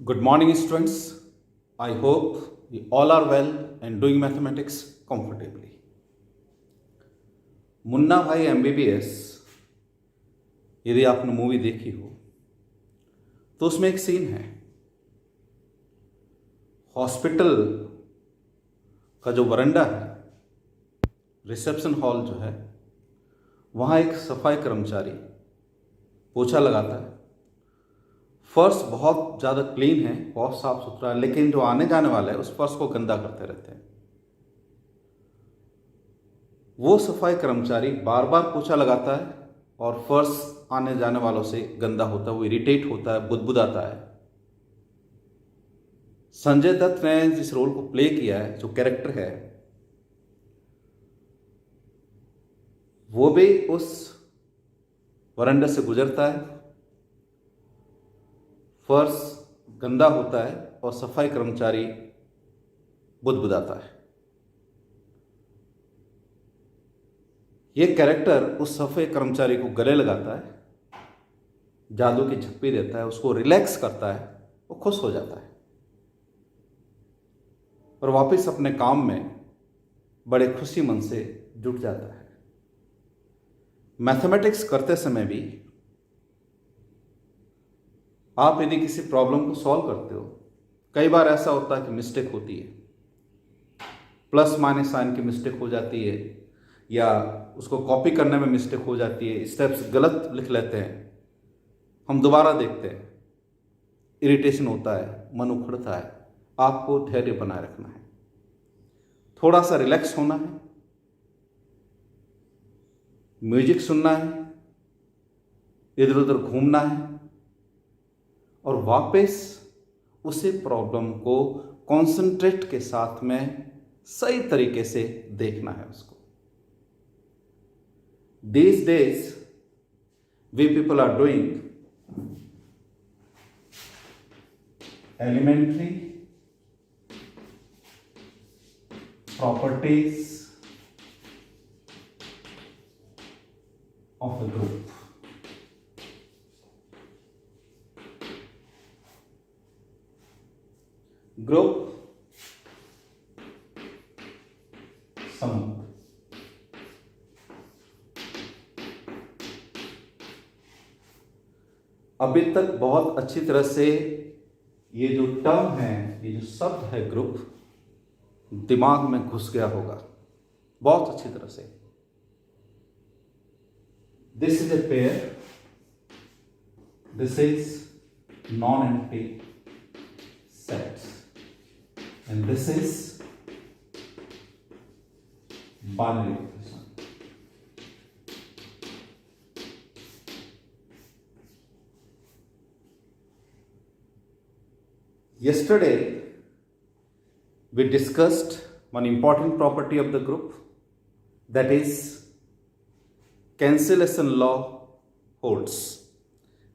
Good morning, students. I hope you all are well and doing mathematics comfortably. Munna भाई MBBS यदि आपने movie देखी हो तो उसमें एक सीन है, हॉस्पिटल का जो वरांडा है, रिसेप्शन हॉल जो है, वहाँ एक सफाई कर्मचारी पोछा लगाता है। फर्श बहुत ज़्यादा क्लीन है, बहुत साफ सुथरा है, लेकिन जो आने जाने वाला है उस फर्श को गंदा करते रहते हैं। वो सफाई कर्मचारी बार बार पोछा लगाता है और फर्श आने जाने वालों से गंदा होता है, वो इरिटेट होता है, बुदबुदाता है। संजय दत्त ने जिस रोल को प्ले किया है, जो कैरेक्टर है, वो भी उस वरांडे से गुजरता है, फर्श गंदा होता है और सफाई कर्मचारी बुदबुदाता है। ये कैरेक्टर उस सफाई कर्मचारी को गले लगाता है, जादू की झप्पी देता है, उसको रिलैक्स करता है, वो खुश हो जाता है और वापस अपने काम में बड़े खुशी मन से जुट जाता है। मैथमेटिक्स करते समय भी आप यदि किसी प्रॉब्लम को सॉल्व करते हो, कई बार ऐसा होता है कि मिस्टेक होती है, प्लस माइनस साइन की मिस्टेक हो जाती है, या उसको कॉपी करने में मिस्टेक हो जाती है, स्टेप्स गलत लिख लेते हैं, हम दोबारा देखते हैं, इरिटेशन होता है, मन उखड़ता है। आपको धैर्य बनाए रखना है, थोड़ा सा रिलैक्स होना है, म्यूजिक सुनना है, इधर उधर घूमना है और वापस उसी प्रॉब्लम को कॉन्सेंट्रेट के साथ में सही तरीके से देखना है उसको। These days we people are doing elementary properties of a group. Group समूह। अभी तक बहुत अच्छी तरह से ये जो टर्म है, ये जो शब्द है ग्रुप, दिमाग में घुस गया होगा बहुत अच्छी तरह से। This is a pair, this is non empty sets and this is binary equation. Yesterday, we discussed one important property of the group, that is cancellation law holds.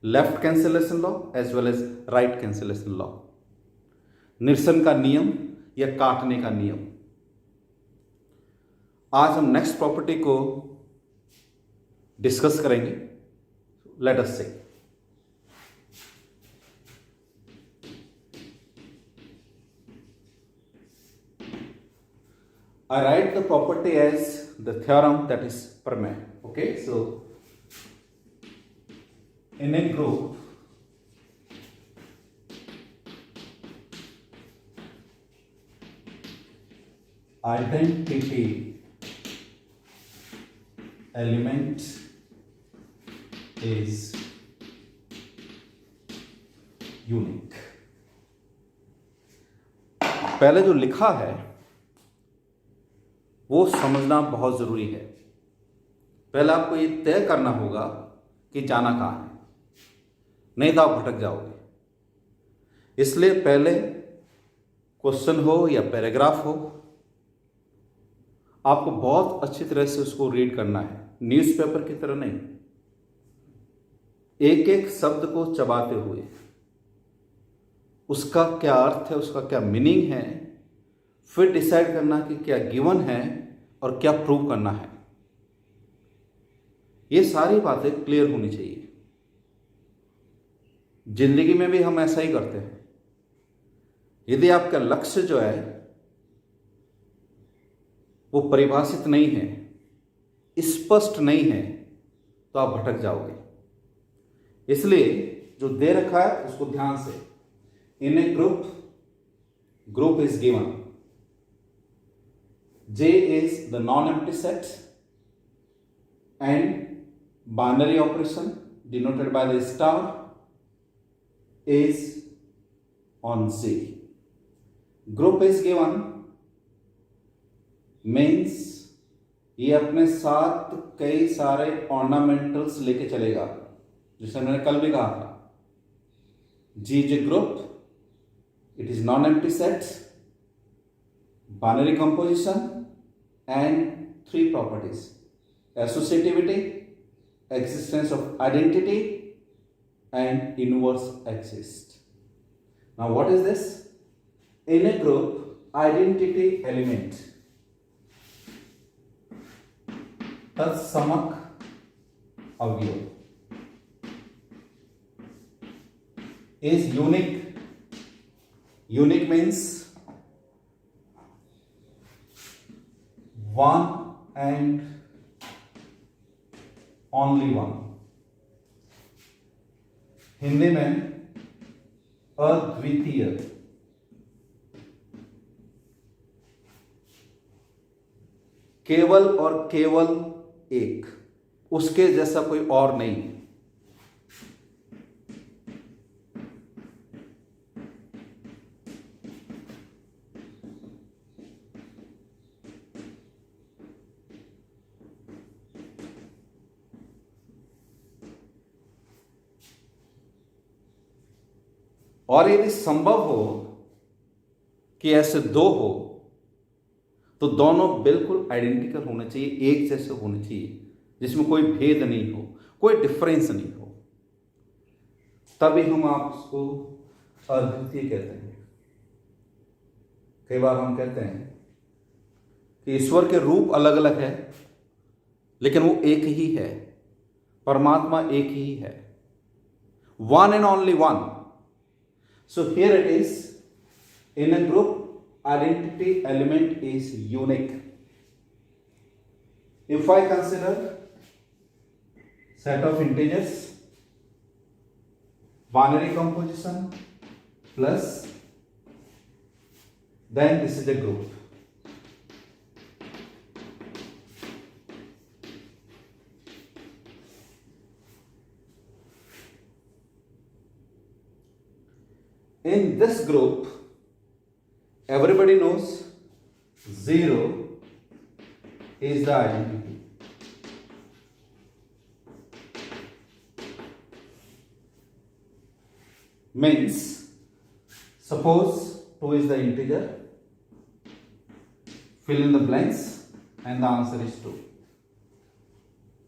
Left cancellation law as well as right cancellation law. निरसन का नियम या काटने का नियम। आज हम next property को डिस्कस करेंगे। Let us see. I write the property as the theorem that is permanent. Okay, so in a group, identity element is unique. पहले जो लिखा है वो समझना बहुत ज़रूरी है। पहले आपको ये तय करना होगा कि जाना कहाँ है, नहीं तो आप भटक जाओगे। इसलिए पहले क्वेश्चन हो या पैराग्राफ हो, आपको बहुत अच्छी तरह से उसको रीड करना है, न्यूज़पेपर की तरह नहीं, एक एक शब्द को चबाते हुए उसका क्या अर्थ है, उसका क्या मीनिंग है, फिर डिसाइड करना कि क्या गिवन है और क्या प्रूव करना है। ये सारी बातें क्लियर होनी चाहिए। जिंदगी में भी हम ऐसा ही करते हैं, यदि आपका लक्ष्य जो है वो परिभाषित नहीं है, स्पष्ट नहीं है, तो आप भटक जाओगे। इसलिए जो दे रखा है उसको ध्यान से, in a group is given, J is the non-empty set and binary operation denoted by the star is on Z. Group is given means ये अपने साथ कई सारे ऑर्नामेंटल्स लेके चलेगा, जिसे मैंने कल भी कहा था। G is a group, it is non-empty set, binary composition and three properties: associativity, existence of identity, and inverse exist. Now what is this? In a group, identity element तत्समक अवयव is unique. Unique means one and only one. Hindi में अद्वितीय। केवल और केवल एक, उसके जैसा कोई और नहीं। और यदि संभव हो कि ऐसे दो हो तो दोनों बिल्कुल आइडेंटिकल होने चाहिए, एक जैसे होने चाहिए, जिसमें कोई भेद नहीं हो, कोई डिफरेंस नहीं हो, तभी हम आप उसको अद्वितीय कहते हैं। कई बार हम कहते हैं कि ईश्वर के रूप अलग अलग है लेकिन वो एक ही है, परमात्मा एक ही है, one and only one. So here it is, in a group, identity element is unique. If I consider set of integers, binary composition plus, then this is a group. In this group, everybody knows 0 is the identity. Means, suppose 2 is the integer, fill in the blanks and the answer is 2.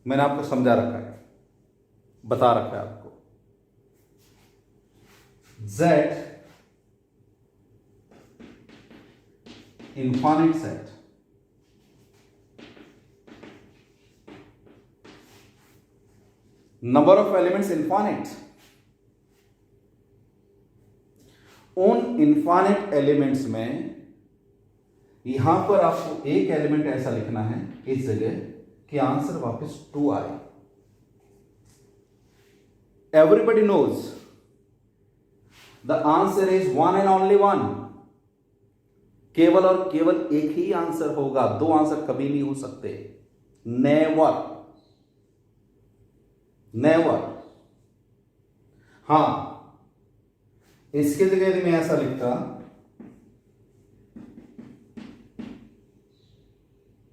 मैंने आपको समझा रखा है, बता रखा है आपको। Z infinite set, number of elements infinite, उन इन्फाइनाइट एलिमेंट्स में यहां पर आपको एक एलिमेंट ऐसा लिखना है इस जगह कि आंसर वापस 2 आए। Everybody knows the answer is one and only one. केवल और केवल एक ही आंसर होगा, दो आंसर कभी नहीं हो सकते। Never, never. हां, इसके जगह यदि मैं ऐसा लिखता,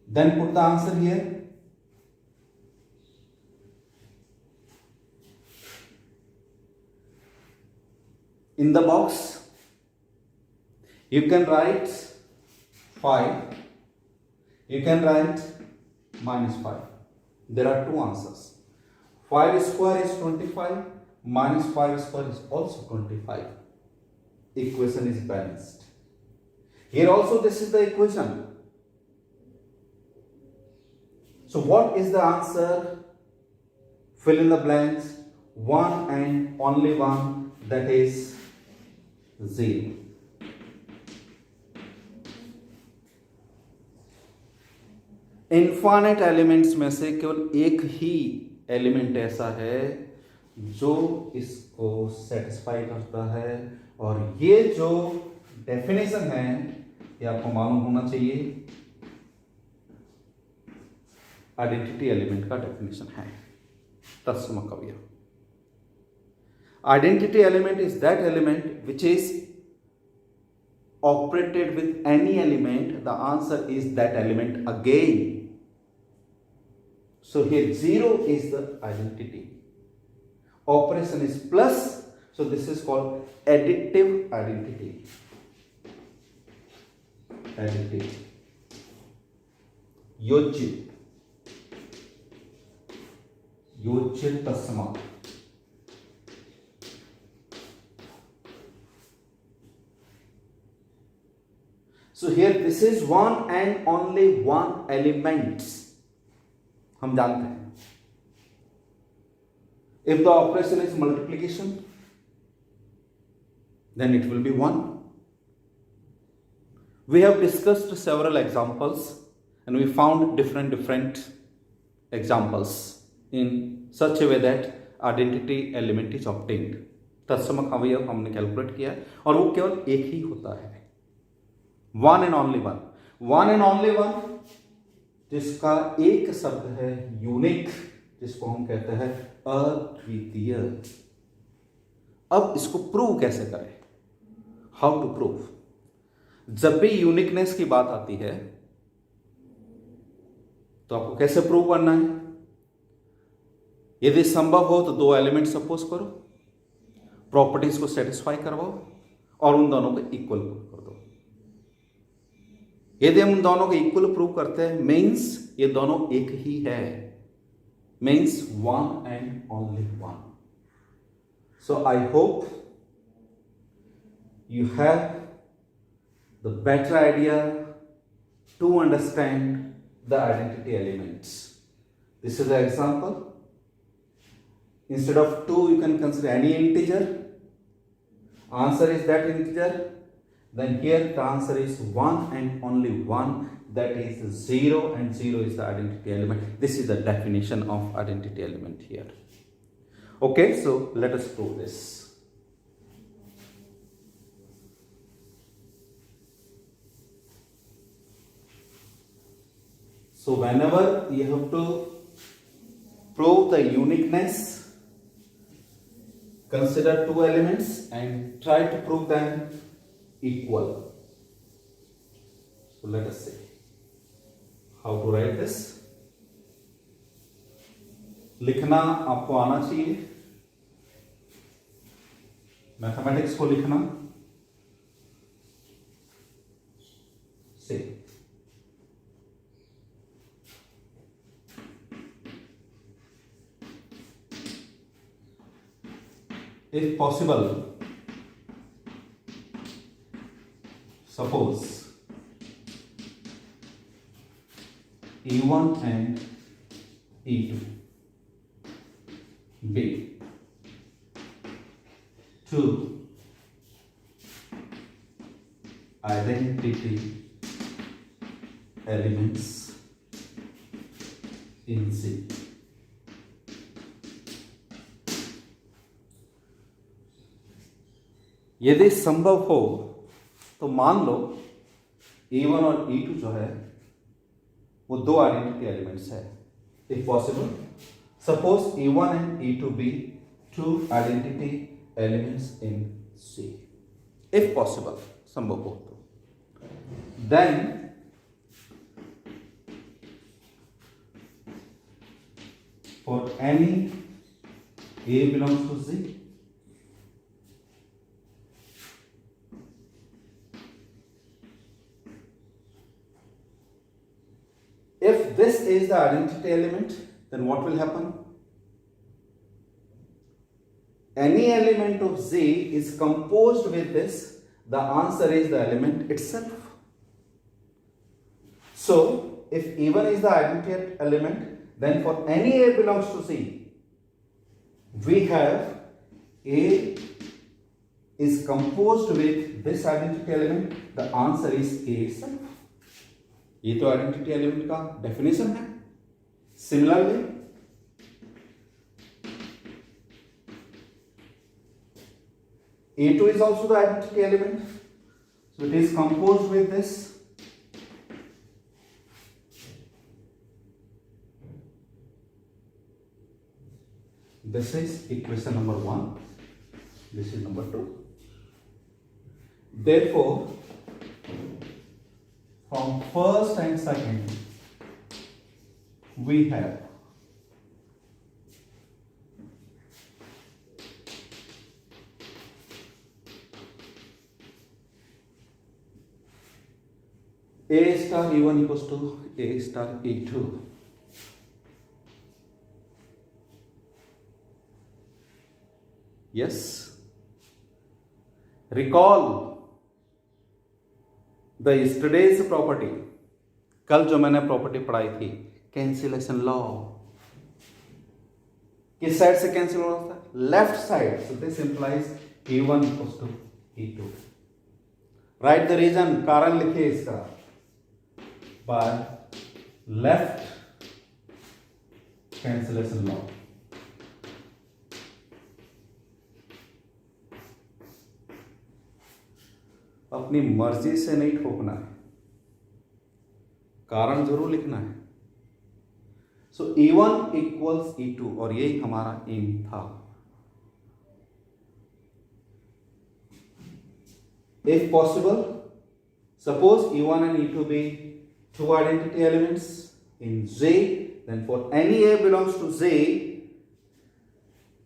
then put the answer here. In the box, you can write 5, you can write -5. There are two answers. 5 square is 25, -5 square is also 25. Equation is balanced. Here also this is the equation. So what is the answer? Fill in the blanks. One and only one, that is 0. इन्फानेट elements में से केवल एक ही element ऐसा है जो इसको satisfy करता है, और ये जो डेफिनेशन है ये आपको मालूम होना चाहिए, आइडेंटिटी एलिमेंट का डेफिनेशन है तत्समकव्य। Identity element is that element which is operated with any element. The answer is that element again. So here 0 is the identity. Operation is plus, so this is called additive identity. Additive. योज्य तस्मा। So here this is one and only one elements. हम जानते हैं if the operation is multiplication then it will be 1. We have discussed several examples and we found different examples in such a way that identity element is obtained. तत्समक अवयव हमने calculate किया और वो केवल एक ही होता है, one and only one. One and only one जिसका एक शब्द है यूनिक, जिसको हम कहते हैं अद्वितीय। अब इसको प्रूव कैसे करें, हाउ टू प्रूव? जब भी यूनिकनेस की बात आती है तो आपको कैसे प्रूव करना है? यदि संभव हो तो दो एलिमेंट सपोज करो, प्रॉपर्टीज को सेटिस्फाई करवाओ और उन दोनों को इक्वल कर दो। यदि हम उन दोनों को इक्वल प्रूव करते हैं मीन्स ये दोनों एक ही है, means one and only one. So I hope you have the better idea to understand the identity elements. This is an example. Instead of 2 you can consider any integer. Answer is that integer. Then here the answer is 1 and only 1, that is 0, and 0 is the identity element. This is the definition of identity element here. Okay, so let us prove this. So whenever you have to prove the uniqueness, consider two elements and try to prove them equal. So let us see how to write this. लिखना आपको आना चाहिए, mathematics को लिखना। See, if possible, suppose E1 and E2 be two identity elements in C. यदि संभव हो तो मान लो E1 और E2 जो है वो दो आइडेंटिटी एलिमेंट्स है। If possible, suppose E1 and E2 be two identity elements in C। If possible, संभव हो तो, then for any A belongs to Z, if this is the identity element, then what will happen? Any element of Z is composed with this. The answer is the element itself. So, if E1 is the identity element, then for any A belongs to Z, we have A is composed with this identity element. The answer is A itself. ये तो identity element का definition है। Similarly A2 is also the identity element, so it is composed with this. This is equation number 1, this is number 2. Therefore, from first and second we have A star E1 equals to A star E2. Yes, recall the yesterday's property, कल जो मैंने property पढ़ाई थी, cancellation law. किस side से cancel हो रहा था? Left side. So this implies E1 equals to E2। Write the reason, कारण लिखिए इसका। By left cancellation law. अपनी मर्जी से नहीं ठोकना है, कारण जरूर लिखना है। सो E1 इक्वल्स E2 और यही हमारा एम था। If possible, suppose E1 and E2 be two identity elements in Z, then for any A belongs to Z,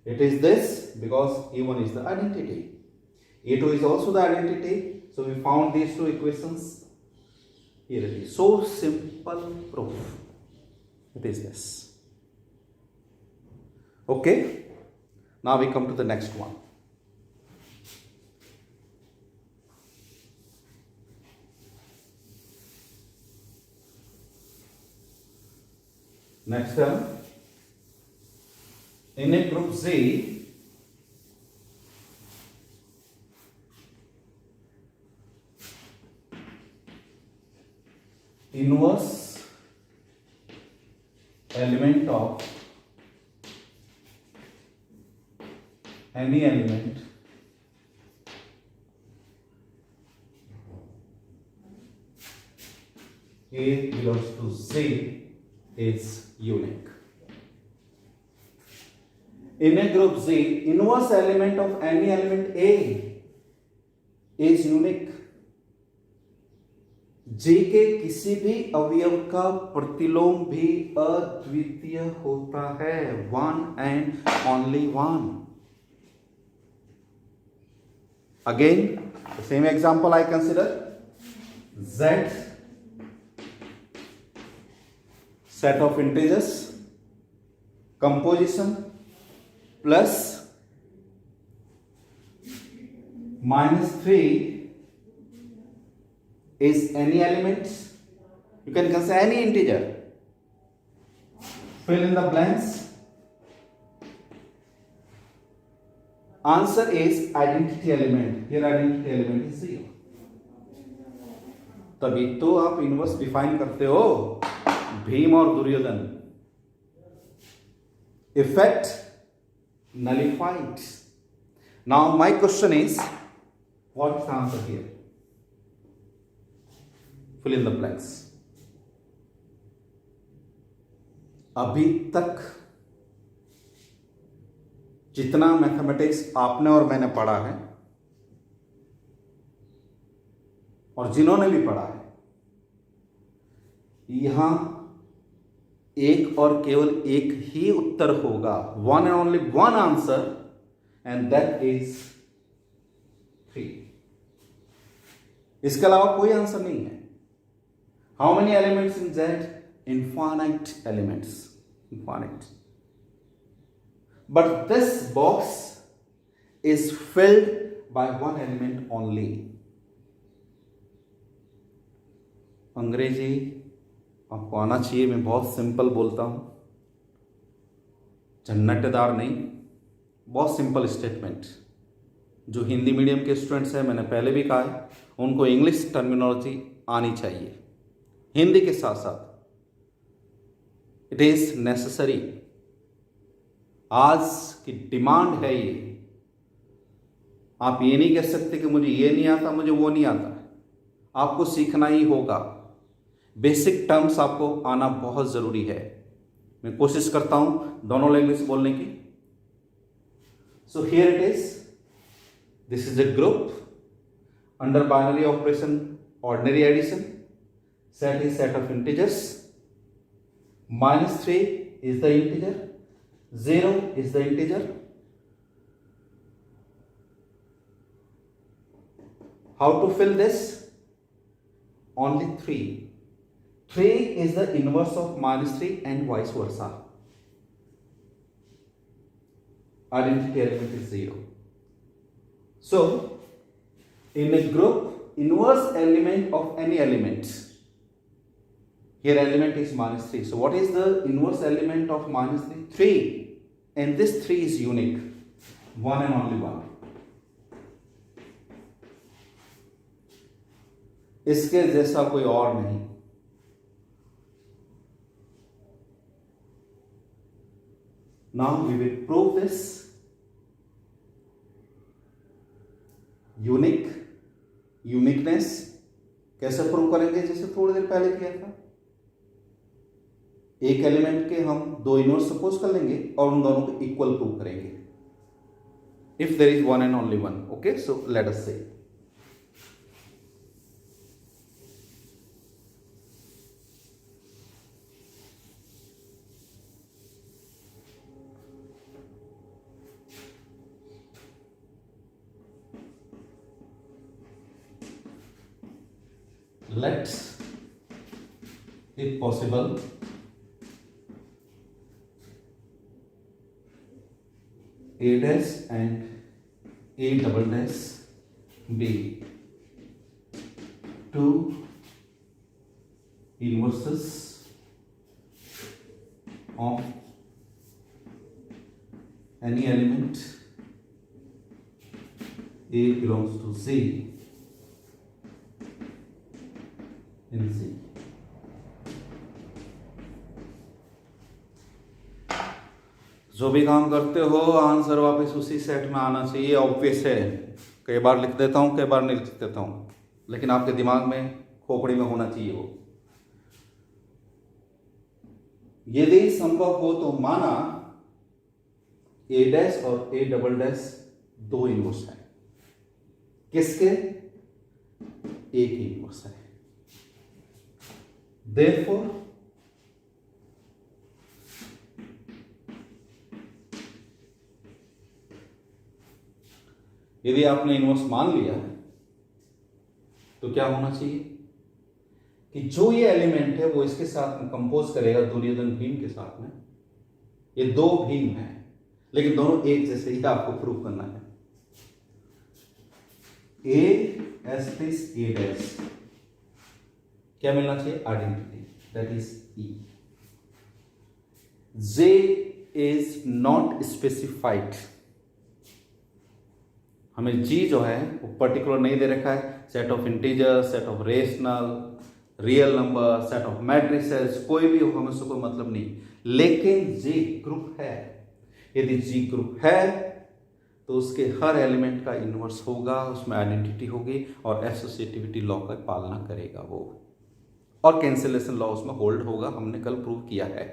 it is this, because E1 is the identity. E2 is also the identity. So we found these two equations. Here it is. So simple proof. It is this. Okay. Now we come to the next one. Next term, in a group Z, inverse element of any element A belongs to Z is unique. In a group Z, inverse element of any element A is unique. J के किसी भी अवयव का प्रतिलोम भी अद्वितीय होता है, one and only one. Again, the same example I consider. Z set of integers, composition plus -3 is any element. You can consider any integer. Fill in the blanks. Answer is identity element. Here identity element is 0. तभी तो आप inverse define करते हो, भीम और Duryodhan. Effect nullified. Now my question is, what is the answer here? Fill in the blanks. अभी तक जितना mathematics आपने और मैंने पढ़ा है और जिन्होंने भी पढ़ा है, यहां एक और केवल एक ही उत्तर होगा, one and only one answer, and that is 3। इसके अलावा कोई आंसर नहीं है। How many elements in Z? Infinite elements. Infinite. But this box is filled by one element only. अंग्रेजी आपको आना चाहिए, मैं बहुत सिंपल बोलता हूँ, झन्नटेदार नहीं, बहुत सिंपल स्टेटमेंट। जो हिंदी मीडियम के स्टूडेंट्स हैं, मैंने पहले भी कहा है, उनको इंग्लिश टर्मिनोलॉजी आनी चाहिए। हिंदी के साथ साथ इट इज नेसेसरी। आज की डिमांड है ये। आप ये नहीं कह सकते कि मुझे ये नहीं आता, मुझे वो नहीं आता। आपको सीखना ही होगा। बेसिक टर्म्स आपको आना बहुत ज़रूरी है। मैं कोशिश करता हूं दोनों लैंग्वेज बोलने की। So here it is, this is a group under binary operation, ordinary addition. Set is set of integers. -3 is the integer, 0 is the integer. How to fill this? Only 3. 3 is the inverse of -3 and vice versa. Identity element is 0. So, in a group, inverse element of any element. Here element is -3. So what is the inverse element of -3? 3. And this 3 is unique. One and only one. इसके जैसा कोई और नहीं। Now we will prove this uniqueness। कैसे prove करेंगे? जैसे थोड़ी देर पहले किया था। एक एलिमेंट के हम दो इनवर्स सपोज कर लेंगे और उन दोनों को इक्वल प्रूव करेंगे if there is one and only one. Okay, so let us say let's if possible a dash and a double dash be two inverses of any element a belongs to Z in Z। जो भी काम करते हो answer वापस उसी set में आना चाहिए। ऑब्वियस है, कई बार लिख देता हूँ, कई बार नहीं लिख देता हूँ, लेकिन आपके दिमाग में, खोपड़ी में होना चाहिए वो। यदि संभव हो तो माना ए डैश और ए डबल डैश दो इनवर्स है। किसके? ए की इनवर्स है। Therefore यदि आपने इनवर्स मान लिया तो क्या होना चाहिए कि जो ये एलिमेंट है वो इसके साथ में कंपोज करेगा दुर्योधन भीम के साथ में। ये दो भीम हैं लेकिन दोनों एक जैसे ही आपको प्रूव करना है। ए एस्टिस ए डैश क्या मिलना चाहिए? Identity, that is E. J is not specified. हमें जी जो है वो पर्टिकुलर नहीं दे रखा है। Set of integer, set of rational, real number, set of matrices, कोई भी हो, हमें उससे कोई मतलब नहीं। लेकिन जी ग्रुप है। यदि जी ग्रुप है तो उसके हर एलिमेंट का इनवर्स होगा, उसमें आइडेंटिटी होगी और एसोसिएटिविटी लॉ का पालना करेगा वो, और कैंसिलेशन लॉ उसमें होल्ड होगा। हमने कल प्रूव किया है।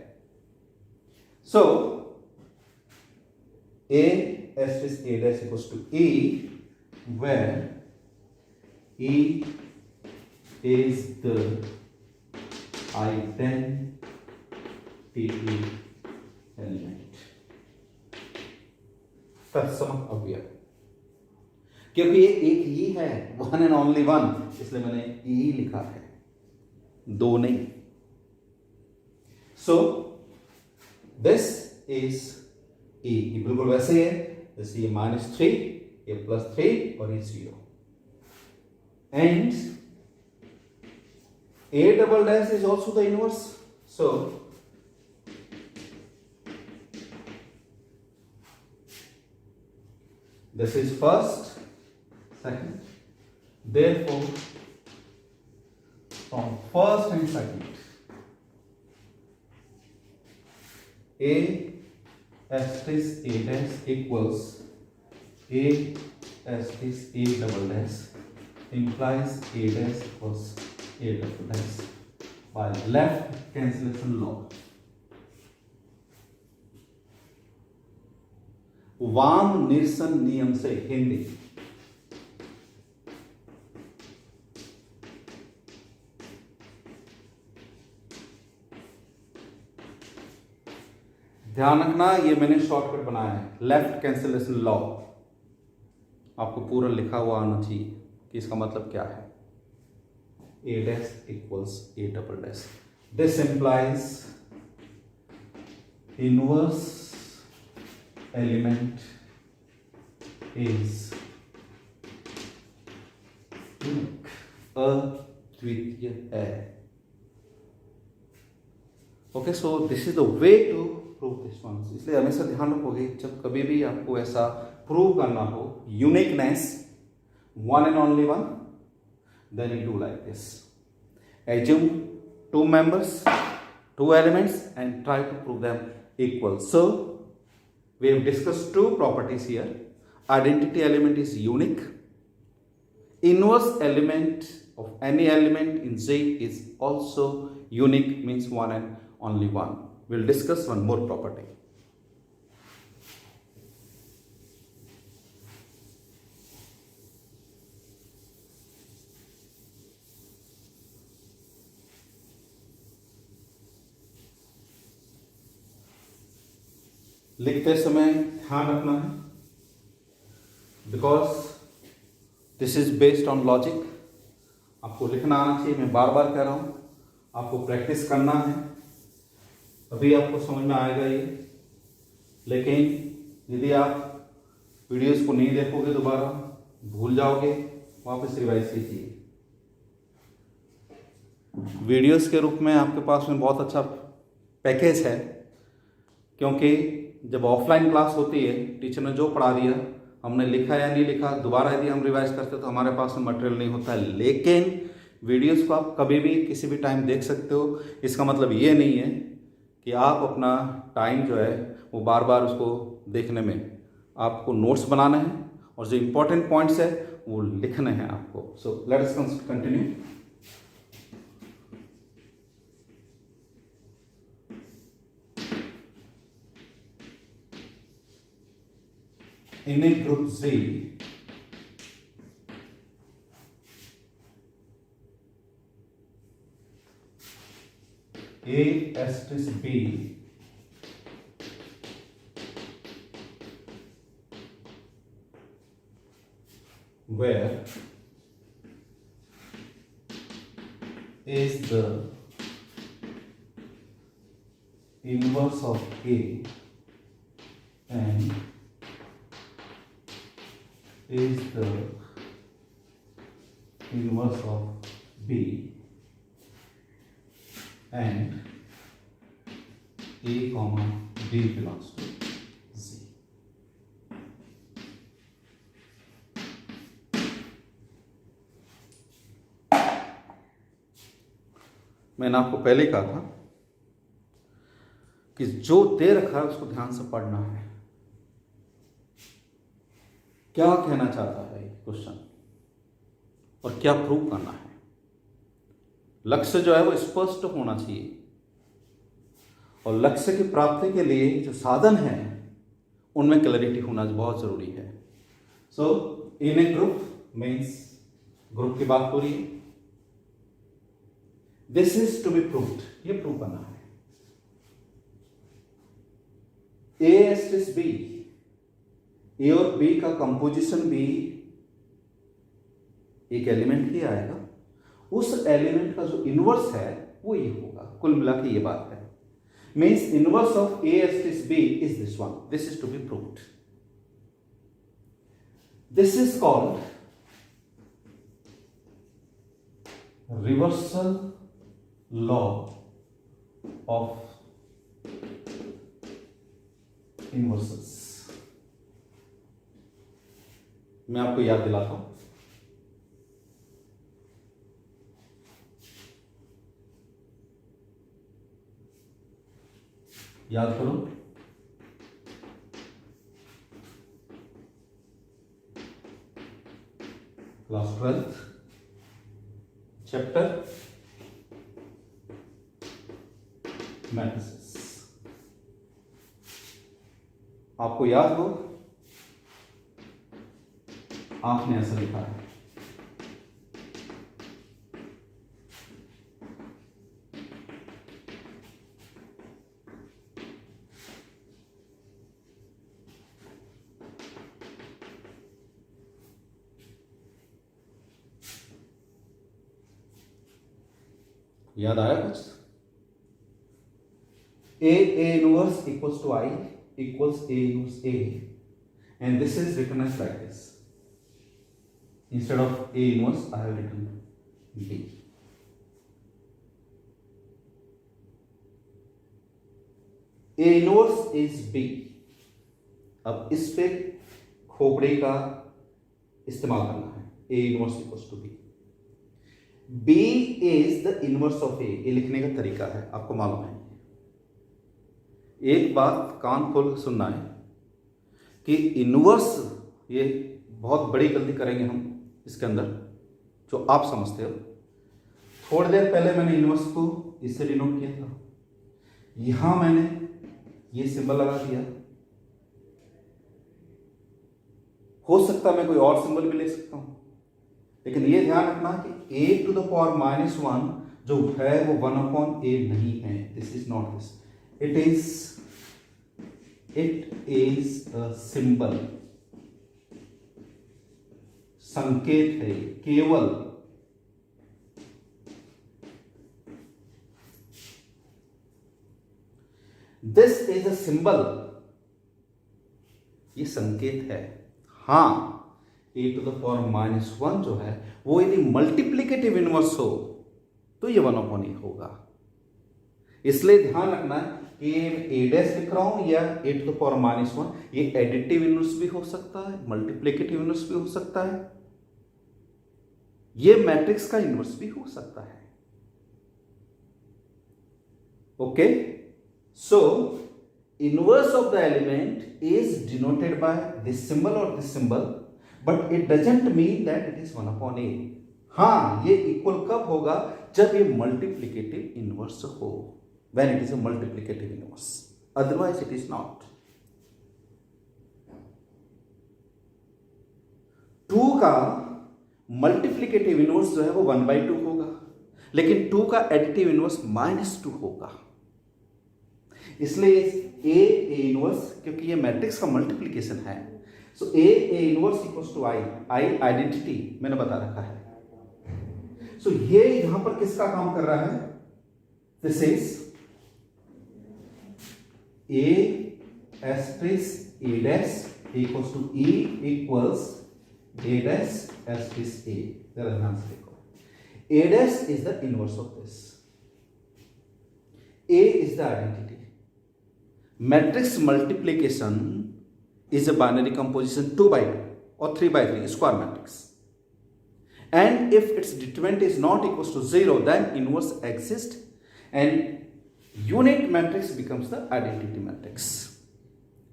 सो ए asterisk a dash equals to E, where E is the identity element। तत्सम अव्यय, क्योंकि ये एक ही है, वन एंड ओनली वन, इसलिए मैंने E लिखा है, दो नहीं। So this is E। बिल्कुल वैसे ही है जैसे ये -3, ये +3 और ये 0। And A double dash is also the inverse. So this is first, second. Therefore from first and second. A asterisk A dash equals A asterisk A double dash implies A dash equals A double dash by left cancellation law. वाम निरसन नियम से हिंदी। ध्यान रखना, ये मैंने shortcut बनाया है, लेफ्ट कैंसिलेशन लॉ। आपको पूरा लिखा हुआ आना चाहिए कि इसका मतलब क्या है। A dash equals A double dash. This implies inverse element is unique, अद्वितीय है। Okay, so this is the way to prove this one. इसलिए हमेशा ध्यान रखोगे जब कभी भी आपको ऐसा प्रूव करना हो uniqueness, one and only one, then you do like this. Assume two members, two elements, and try to prove them equal. So we have discussed two properties here. Identity element is unique. Inverse element of any element in Z is also unique, means one and only one. We'll discuss one more property. लिखते समय ध्यान रखना है, because this is based on logic. आपको लिखना आना चाहिए, मैं बार बार कह रहा हूं, आपको प्रैक्टिस करना है, तभी आपको समझ में आएगा ये। लेकिन यदि आप वीडियोस को नहीं देखोगे, दोबारा भूल जाओगे, वापस रिवाइज कीजिए। वीडियोस के रूप में आपके पास में बहुत अच्छा पैकेज है, क्योंकि जब ऑफलाइन क्लास होती है, टीचर ने जो पढ़ा दिया, हमने लिखा या नहीं लिखा, दोबारा यदि हम रिवाइज करते तो हमारे पास में मटेरियल नहीं होता है। लेकिन वीडियोस को आप कभी भी किसी भी टाइम देख सकते हो। इसका मतलब ये नहीं है कि आप अपना टाइम जो है वो बार बार उसको देखने में, आपको नोट्स बनाने हैं और जो इम्पोर्टेंट पॉइंट्स है वो लिखने हैं आपको। सो let us continue. In a group Z, A asterisk B where is the inverse of A and is the inverse of B and A comma B belongs to Z. मैंने आपको पहले कहा था कि जो दे रखा है उसको ध्यान से पढ़ना है। क्या कहना चाहता है क्वेश्चन और क्या प्रूव करना है। लक्ष्य जो है वो स्पष्ट होना चाहिए, और लक्ष्य की प्राप्ति के लिए जो साधन है उनमें क्लैरिटी होना बहुत जरूरी है। So in a group means group की बात हो रही है। This is to be proved, ये प्रूव करना है। ए एस्टिस बी, ए और बी का कंपोजिशन भी एक एलिमेंट ही आएगा, उस एलिमेंट का जो इनवर्स है वो ये होगा। कुल मिला के ये बात है। Means inverse of a star b is this one. This is to be proved. This is called reversal law of inverses. मैं आपको याद दिलाता हूं। याद करो, क्लास 12th चैप्टर मैट्रिसेस। आपको याद हो, आपने ऐसा लिखा है, याद आया कुछ? A inverse equals to I equals A inverse A, and this is written as like this. Instead of A inverse, I have written B. A inverse is B. अब इस पे खोपड़े का इस्तेमाल करना है। A inverse equals to B. B is the inverse of A. ये लिखने का तरीका है, आपको मालूम है। एक बात कान खोल सुनना है कि इनवर्स, ये बहुत बड़ी गलती करेंगे हम इसके अंदर, जो आप समझते हो। थोड़ी देर पहले मैंने इनवर्स को इससे डिनोट किया था, यहां मैंने ये सिंबल लगा दिया। हो सकता है मैं कोई और सिंबल भी ले सकता हूं, लेकिन ये ध्यान रखना कि a to the power -1 जो है वो 1/a नहीं है। This is not this, it is a symbol, संकेत है केवल। दिस इज अ सिंबल, ये संकेत है। हां, a to the power -1 जो है वो यदि मल्टीप्लीकेटिव इनवर्स हो तो ये 1/a होगा। इसलिए ध्यान रखना है कि a डैश लिख रहा हूं या a to the power -1, ये एडिटिव इनवर्स भी हो सकता है, मल्टीप्लीकेटिव इनवर्स भी हो सकता है, ये मैट्रिक्स का इनवर्स भी हो सकता है। Okay, so inverse of the element is denoted by this symbol और this symbol, but it doesn't mean that it is 1/a। हां, ये इक्वल कब होगा? जब ये मल्टीप्लीकेटिव इनवर्स हो, when it is a multiplicative inverse, otherwise it is not। 2 का multiplicative inverse जो है वो 1/2 होगा, लेकिन 2 का एडिटिव इनवर्स -2 होगा। इसलिए a इनवर्स, क्योंकि ये मैट्रिक्स का मल्टीप्लीकेशन है, so a inverse equals to I identity मैंने बता रखा है। सो ये यहां पर किसका काम कर रहा है? This is a asterisk a dash equals to e equals a dash asterisk a। जरा ध्यान से देखो, a dash is the inverse of this, a is the identity। matrix multiplication is a binary composition 2/2 or 3/3 square matrix, and if its determinant is not equals to 0, then inverse exists and unit matrix becomes the identity matrix.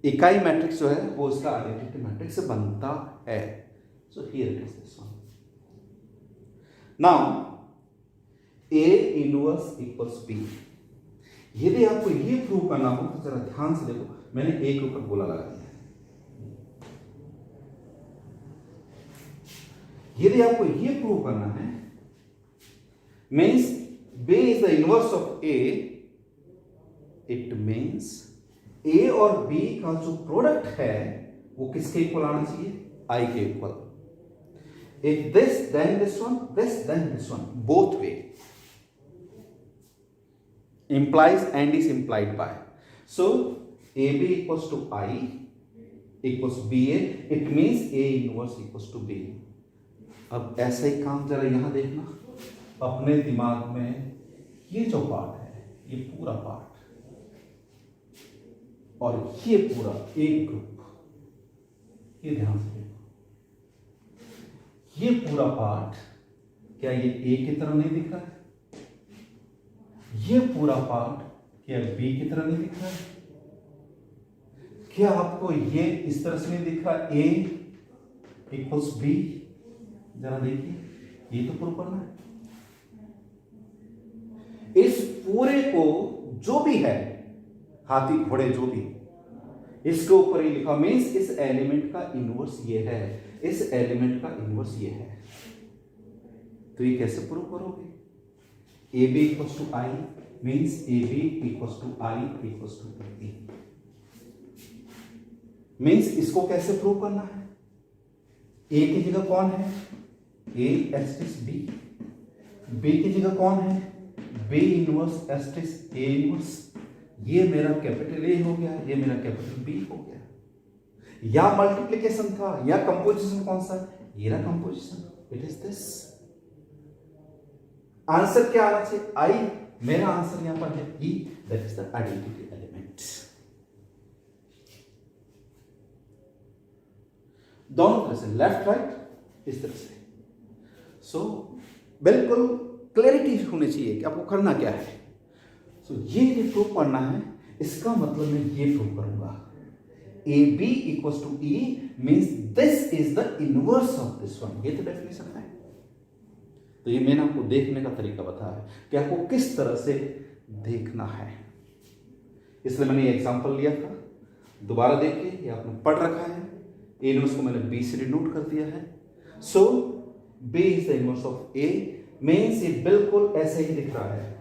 इकाई matrix जो है वो उसका identity matrix बनता है। सो here it is this one. Now A inverse equals B। यदि आपको ये प्रूव करना हो तो जरा ध्यान से देखो, मैंने A के ऊपर गोला लगा दिया है। यदि आपको ये प्रूव करना है, means B is the inverse of A, it means A और B का जो प्रोडक्ट है वो किसके इक्वल आना चाहिए? I के equal. If this then this one, this then this one, both way implies and is implied by, so AB equals to I equals BA, it means A inverse equals to B। अब ऐसा ही काम जरा यहां देखना अपने दिमाग में, ये जो पार्ट है ये पूरा पार्ट और ये पूरा एक ग्रुप, ये ध्यान से देखो, ये पूरा पार्ट क्या ये A की तरह नहीं दिख रहा है? ये पूरा पार्ट क्या B की तरह नहीं दिख रहा है? क्या आपको ये इस तरह से नहीं दिख रहा, ए इक्वल्स बी? जरा देखिए, ये तो प्रूव करना है। इस पूरे को जो भी है, हाथी घोड़े जो भी, इसके ऊपर ही लिखा, मीन्स इस एलिमेंट का इनवर्स ये है, इस एलिमेंट का इनवर्स ये है। तो ये कैसे प्रूव करोगे? A B equals to I means A B equals to I equals to B. Means इसको कैसे प्रूव करना है? ए की जगह कौन है? ए एस्टिस बी। बी की जगह कौन है? B inverse star a inverse. ये मेरा कैपिटल ए हो गया, ये मेरा कैपिटल बी हो गया। या मल्टीप्लिकेशन था या कंपोजिशन, कौन सा? ये रहा composition, it is this. Answer क्या आना चाहिए? आई। मेरा आंसर यहां पर है e, that is the identity element. दोनों तरह से, लेफ्ट राइट, इस तरह से। सो बिल्कुल क्लैरिटी होनी चाहिए कि आपको करना क्या है। सो ये प्रूव करना है, इसका मतलब मैं ये प्रूव करूंगा, A B equals to E means this is the inverse of this one. ये तो डेफिनेशन है। तो ये मैंने आपको देखने का तरीका बताया है कि आपको किस तरह से देखना है। इसलिए मैंने ये एग्जांपल लिया था, दोबारा देखिए, ये आपने पढ़ रखा है। ए इनवर्स को मैंने बी से डिनोट कर दिया है। So b is the inverse of a means ये बिल्कुल ऐसे ही दिख रहा है।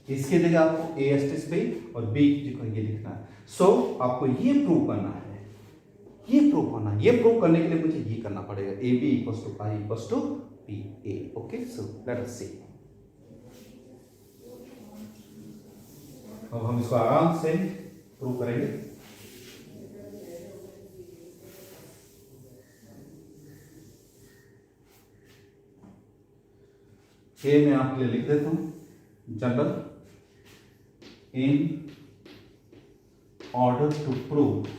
इसकी जगह आपको ए एस्टिस बी और बी की जगह ये लिखना है। सो आपको ये प्रूव करना है, ये प्रूव करना है। ये प्रूव करने के लिए मुझे ये करना पड़ेगा, a B equals to I equals to b a. Okay, so let us see. अब हम इसको आराम से प्रूव करेंगे। ए मैं आपके लिए लिख देता हूं, general in order to prove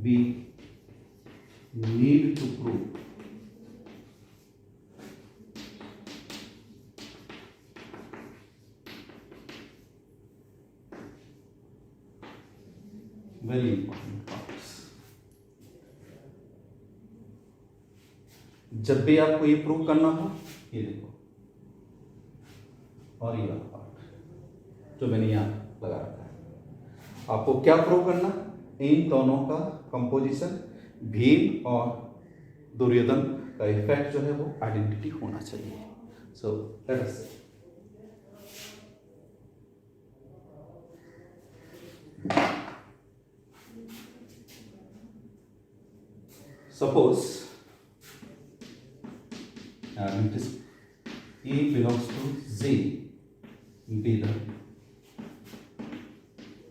we need to prove very important parts। जब भी आपको ये प्रूव करना हो, ये देखो, और ये वाला पार्ट जो मैंने यहां लगा रखा है, आपको क्या प्रूव करना? इन दोनों का कंपोजिशन, भीम और दुर्योधन का इफेक्ट जो है वो आइडेंटिटी होना चाहिए। So let us see. Suppose it is E belongs to Z, be the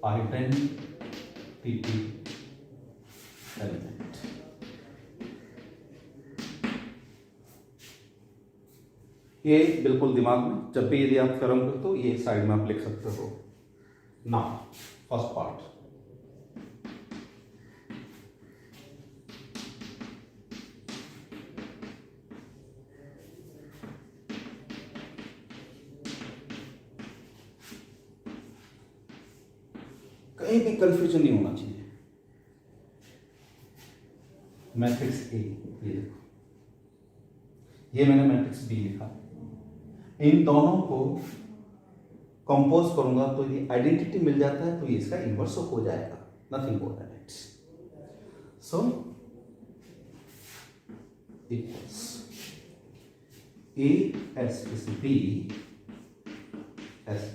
identity element। ये बिल्कुल दिमाग में, जब भी यदि आप थ्योरम करते हो, ये साइड में आप लिख सकते हो। नाउ फर्स्ट पार्ट, कहीं भी कंफ्यूजन नहीं होना चाहिए। मैट्रिक्स ए, ये देखो, ये मैंने मैट्रिक्स बी लिखा। इन दोनों को कंपोज करूंगा तो ये आइडेंटिटी मिल जाता है, तो ये इसका इनवर्स हो जाएगा, nothing more than it. So equals A S is B S.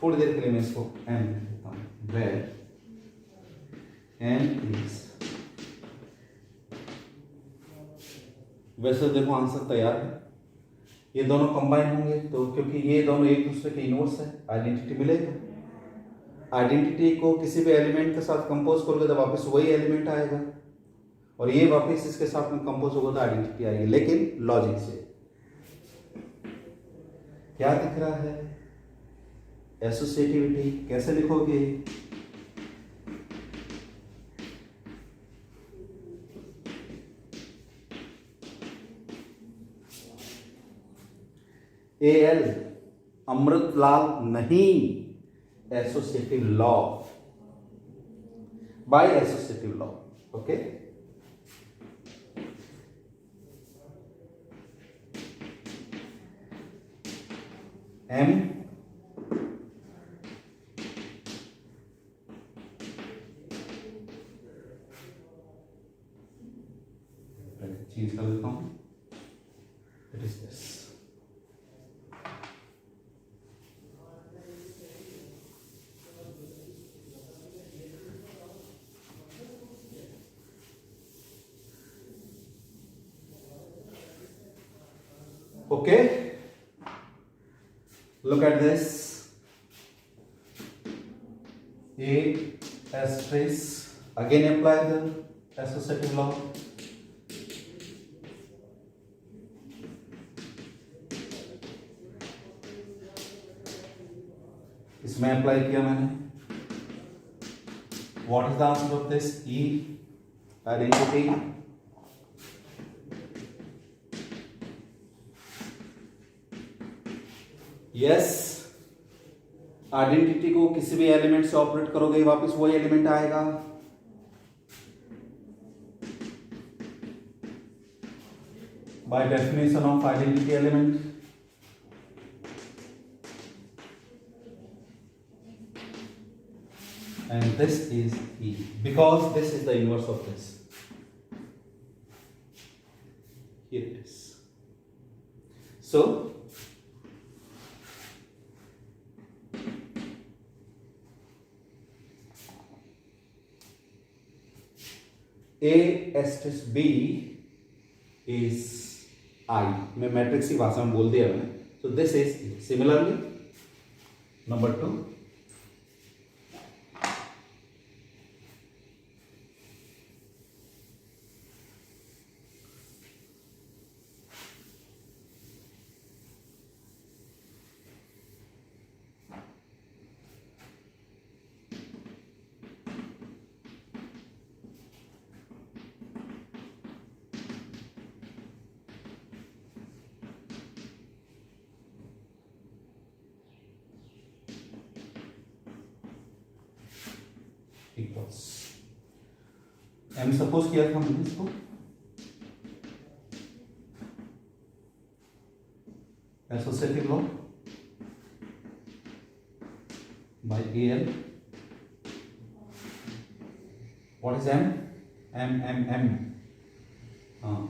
थोड़ी देर के लिए मैं इसको एम लिखता हूं, वेयर एम इज। वैसे देखो आंसर तैयार है, ये दोनों कंबाइन होंगे तो, क्योंकि ये दोनों एक दूसरे के इनवर्स है, आइडेंटिटी मिलेगा। आइडेंटिटी को किसी भी एलिमेंट के साथ कंपोज करोगे तो वापस वही एलिमेंट आएगा, और ये वापस इसके साथ में कंपोज होगा तो आइडेंटिटी आएगी। लेकिन लॉजिक से क्या दिख रहा है? एसोसिएटिविटी कैसे लिखोगे? AL अमृतलाल नहीं, associative law, by associative law. Okay, M change कर देता हूं, it is this. Okay, look at this. A asterisk, again apply the associative law. इसमें अप्लाई किया मैंने. What is the answer of this? E identity. Yes, identity को किसी भी element से ऑपरेट करोगे वापस वही एलिमेंट आएगा. By definition of identity element, and this is E because this is the inverse of this. Here it is. So A asterisk B is I. मैं matrix की भाषा में बोल दिया मैंने. So this is E. Similarly, number 2. Equals M suppose किया था हमने इसको. Associative law by AL. What is M? M. हाँ,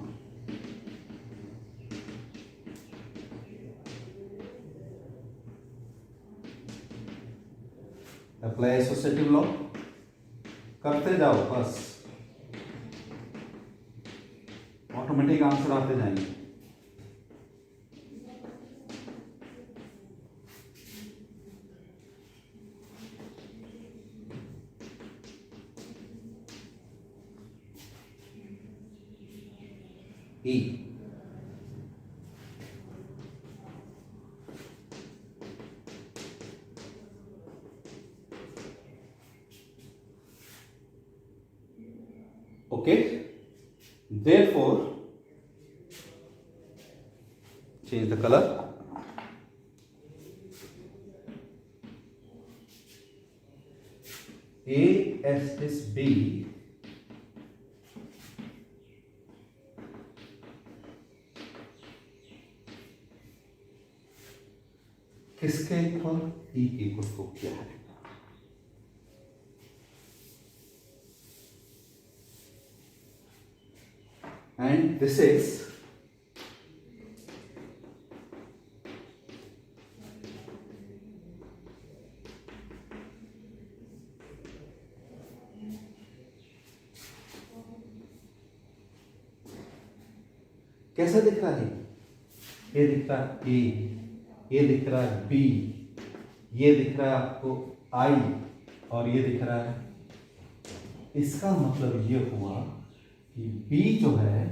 अप्लाई एसोसिएटिव लॉ करते जाओ, बस ऑटोमेटिक आंसर आते जाएंगे. E. Okay, therefore change the color. A asterisk B किसके इक्वल? E के इक्वल को क्या है? And this is कैसा दिख रहा है? ये दिख रहा है A, ये दिख रहा है B, ये दिख रहा है आपको I और ये दिख रहा है. इसका मतलब ये हुआ कि B जो है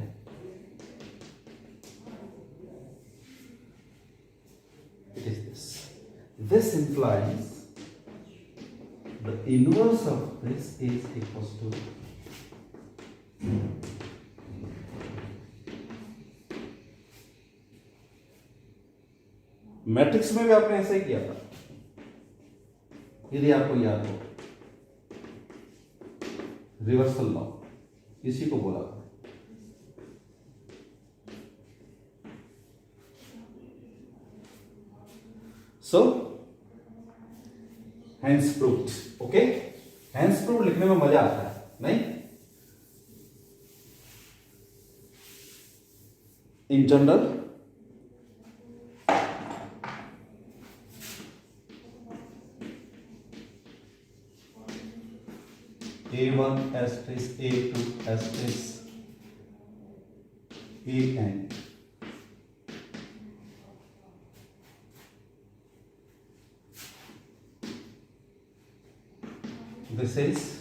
it is this. This implies the inverse of this is equals to matrix में भी आपने ऐसा ही किया था, यदि आपको याद हो। रिवर्सल लॉ इसी को बोला था। So hence proved, okay. Hence proved लिखने में मजा आता है, नहीं? In general A1 asterisk A2 asterisk AN this is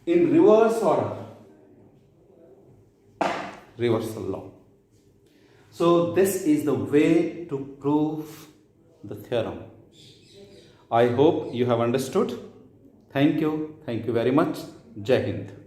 in reverse order, reversal law. So this is the way to prove the theorem. I hope you have understood. Thank you very much. Jai Hind.